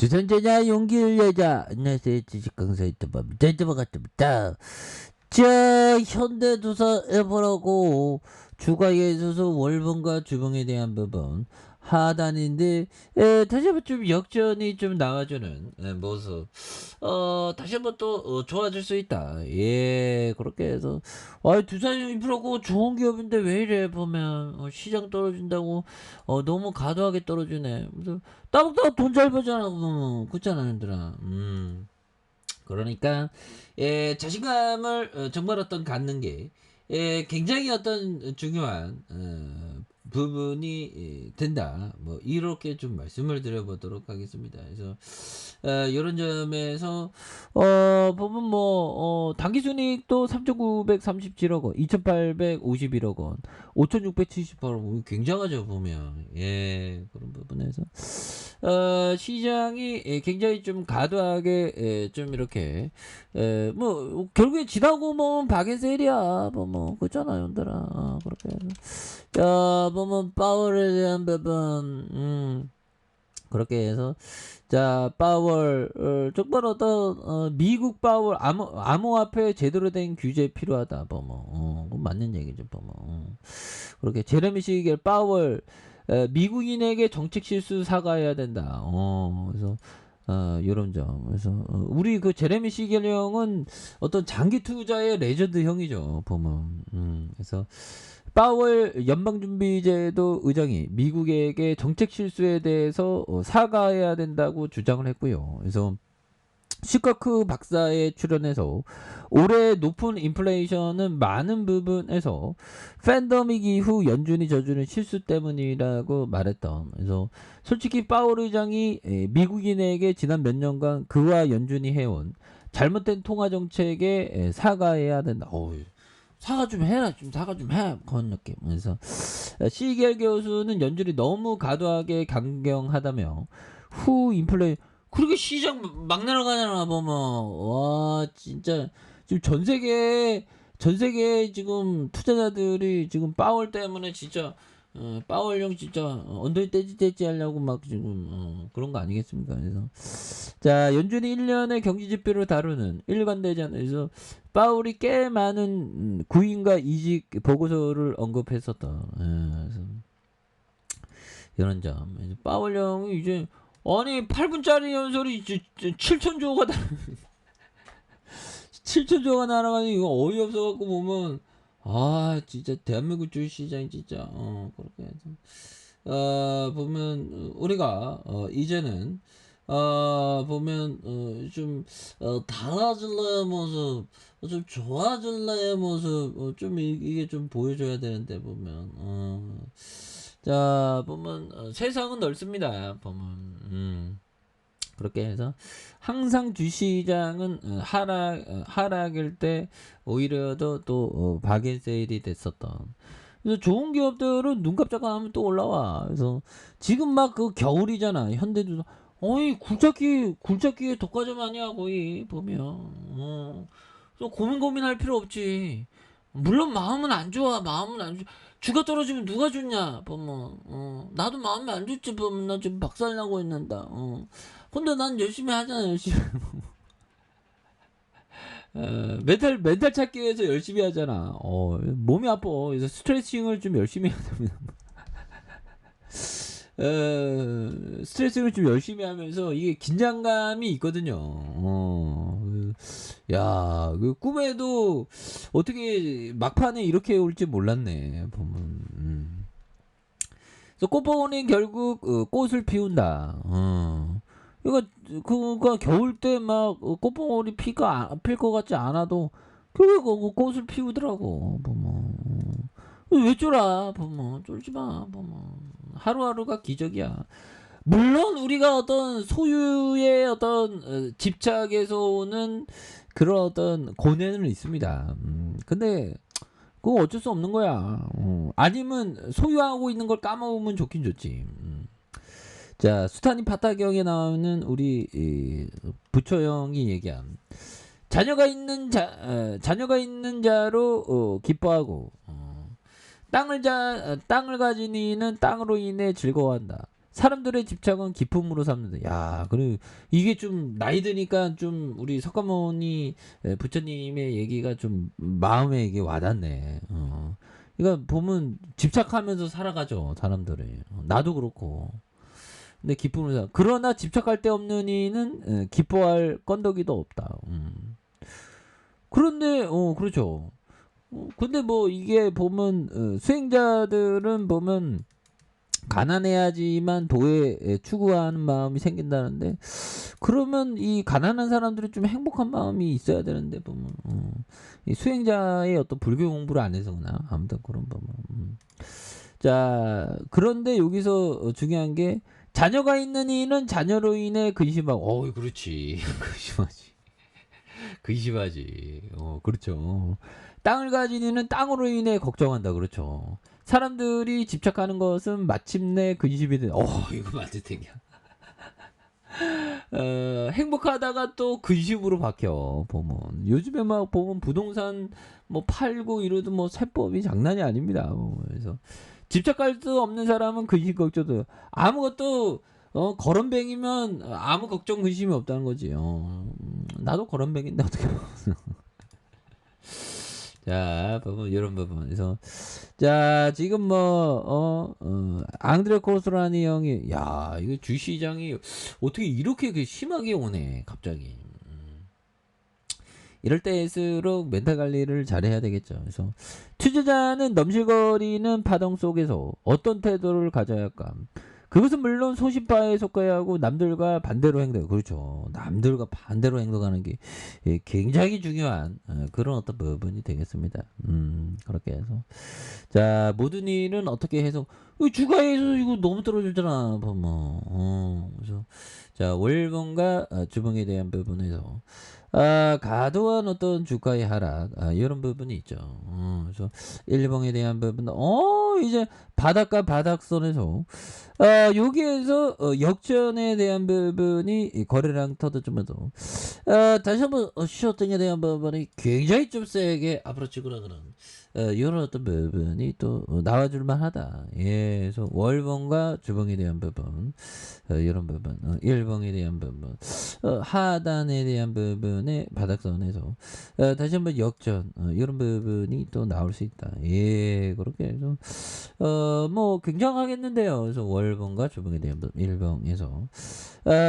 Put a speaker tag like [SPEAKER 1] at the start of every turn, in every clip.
[SPEAKER 1] 주선자자 용기를 내자. 안녕하세요. 지식강사 유튜버 유튜버 같습니다. 자, 현대두사 해보라고 주가에 있어서 월봉과 주봉에 대한 부분 하단인데 다시 한번 좀 역전이 좀 나와주는 모습. 다시 한번 또 좋아질 수 있다. 예, 그렇게 해서 두산 인프라고 좋은 기업인데 왜 이래 보면 시장 떨어진다고 너무 과도하게 떨어지네. 그래서 따박따박 돈 잘 벌잖아. 그렇잖아, 얘들아. 그러니까 자신감을 정말 갖는 게 굉장히 중요한 부분이 된다. 뭐 이렇게 좀 말씀을 드려보도록 하겠습니다. 그래서 이런 점에서 보면 뭐 당기순이익도 3,937억 원, 2,851억 원, 5,678억 원, 굉장하죠 보면. 예, 그런 부분에서 시장이 굉장히 좀 과도하게 좀 이렇게 뭐 결국에 지나고 보면 박앤셀이야. 뭐 그렇잖아요, 형들아. 그렇게 해서 자 보면 파월에 대한 부분 그렇게 해서 자 파월 정말 미국 파월 암호화폐 제대로 된 규제 필요하다. 그건 맞는 얘기죠. 그렇게 제레미 시겔 파월 미국인에게 정책 실수 사과해야 된다. 그래서 요런 점. 그래서 우리 그 제레미 시겔 형은 어떤 장기 투자의 레전드 형이죠. 그래서 파월 연방준비제도 의장이 미국에게 정책 실수에 대해서 사과해야 된다고 주장을 했고요. 그래서 시카크 박사에 출연해서 올해 높은 인플레이션은 많은 부분에서 팬데믹 이후 연준이 저지른 실수 때문이라고 말했던. 그래서 솔직히 파월 의장이 미국인에게 지난 몇 년간 그와 연준이 해온 잘못된 통화 정책에 사과해야 된다. 사과 좀 해라. 좀 사과 좀 해. 그런 느낌. 그래서 시겔 교수는 연준이 너무 과도하게 강경하다며 후 인플레 그렇게 시장 막 날아가잖아 보면. 와 진짜 지금 전 세계 지금 투자자들이 지금 파월 때문에 진짜 파월 형 진짜 언더리 떼지 하려고 막 지금 그런 거 아니겠습니까? 그래서 자 연준이 1년의 경기 지표를 다루는 일관되지않아서 파월이 꽤 많은 구인과 이직 보고서를 언급했었다. 그래서 이런 점. 파월 형이 이제 아니 8분짜리 연설이 7천조가 7천조가 날아가니 이거 어이없어갖고 보면 진짜 대한민국 주식시장이 진짜 그렇게 해서 보면 우리가 이제는 보면 좀 달라질래의 모습 좀 좋아질래의 모습 좀 이게 좀 보여줘야 되는데 보면 자 보면 세상은 넓습니다. 보면 그렇게 해서 항상 주시장은 하락일 때 오히려 또 박앤세일이 됐었던. 그래서 좋은 기업들은 눈 깜짝안 하면 또 올라와. 그래서 지금 막 그 겨울이잖아. 현대도 어이 굴착기에 독과점 아니야 거의 보면. 그래서 고민할 필요 없지. 물론 마음은 안 좋아. 주가 떨어지면 누가 좋냐 보면. 나도 마음이 안 좋지 보면. 나 지금 박살나고 있는다. 근데 난 열심히 하잖아. 열심히. 멘탈 찾기 위해서 열심히 하잖아. 몸이 아파. 그래서 스트레칭을 좀 열심히 해야 됩니다. 스트레칭을 좀 열심히 하면서 이게 긴장감이 있거든요. 그 꿈에도 어떻게 막판에 이렇게 올지 몰랐네. 보면. 그래서 꽃봉오리는 결국 꽃을 피운다. 그러니까 겨울 때 막 꽃봉오리 피가 필 것 같지 않아도 결국 꽃을 피우더라고. 보면. 왜 쫄아? 보면 쫄지 마. 보면 하루하루가 기적이야. 물론 우리가 어떤 소유의 집착에서 오는 그런 고뇌는 있습니다. 근데 그거 어쩔 수 없는 거야. 아니면 소유하고 있는 걸 까먹으면 좋긴 좋지. 자 수타님 파타경에 나오는 우리 부처형이 얘기한 자녀가 있는 자로 기뻐하고 땅을 가진 이는 땅으로 인해 즐거워한다. 사람들의 집착은 기쁨으로 삼는다. 야, 그리고 이게 좀 나이 드니까 좀 우리 석가모니 부처님의 얘기가 좀 마음에 이게 와닿네. 그러니까 보면 집착하면서 살아가죠, 사람들이. 나도 그렇고. 근데 기쁨으로 그러나 집착할 데 없는 이는 기뻐할 건더기도 없다. 그런데 그렇죠. 근데 뭐 이게 보면 수행자들은 보면 가난해야지만 도에 추구하는 마음이 생긴다는데 그러면 이 가난한 사람들이 좀 행복한 마음이 있어야 되는데 보면 이 수행자의 어떤 불교 공부를 안 해서구나 아무튼 그런 보면 자 그런데 여기서 중요한 게 자녀가 있는 이는 자녀로 인해 근심하고 그렇지 근심하지 근심하지 그렇죠 땅을 가진 이는 땅으로 인해 걱정한다 그렇죠 사람들이 집착하는 것은 마침내 근심이 돼. 이거 맞을 테냐. 행복하다가 또 근심으로 바뀌어 보면 요즘에 막 보면 부동산 뭐 팔고 이러도 뭐 세법이 장난이 아닙니다. 그래서 집착할 수 없는 사람은 근심 걱정도 아무것도 거런뱅이면 아무 걱정 근심이 없다는 거지. 나도 거런뱅인데 어떻게 자, 부분 이런 부분에서 자, 지금 앙드레 코스라니 형이 야, 이거 주시장이 어떻게 이렇게 심하게 오네, 갑자기. 이럴 때일수록 멘탈 관리를 잘해야 되겠죠. 그래서 투자자는 넘실거리는 파동 속에서 어떤 태도를 가져야 할까? 그것은 물론 소신바에 속해야 하고 남들과 반대로 행동. 그렇죠. 남들과 반대로 행동하는 게 굉장히 중요한 그런 어떤 부분이 되겠습니다. 그렇게 해서 자 모든 일은 어떻게 해서 주가에서 이거 너무 떨어지잖아. 그래서 자 월봉과 주봉에 대한 부분에서 과도한 어떤 주가의 하락 이런 부분이 있죠. 그래서 일봉에 대한 부분 이제 바닥과 바닥선에서 여기에서 역전에 대한 부분이 거래량 터득점에서 다시 한번 슈어팅에 대한 부분이 굉장히 좀 세게 앞으로 치고나가는 이런 어떤 부분이 또 나와줄 만하다. 예, 그래서 월봉과 주봉에 대한 부분 이런 부분 일봉에 대한 부분 하단에 대한 부분의 바닥선에서 다시 한번 역전 이런 부분이 또 나올 수 있다. 예, 그렇게 해서 뭐 굉장하겠는데요. 그래서 월봉과 주봉에 대한 부분 일봉에서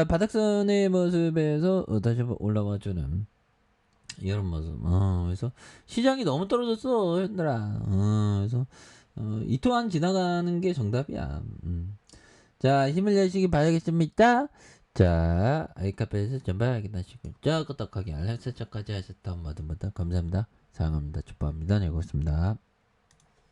[SPEAKER 1] 바닥선의 모습에서 다시 한번 올라와주는 이런 모습. 그래서 시장이 너무 떨어졌어, 현들아. 그래서 이 또한 지나가는 게 정답이야. 자, 힘을 내시기 바라겠습니다. 자, 아이카페에서 전발 확인하시고, 자, 끄떡하게 알람 설정까지 하셨던 모든 분들 감사합니다. 사랑합니다. 축복합니다. 네, 고맙습니다.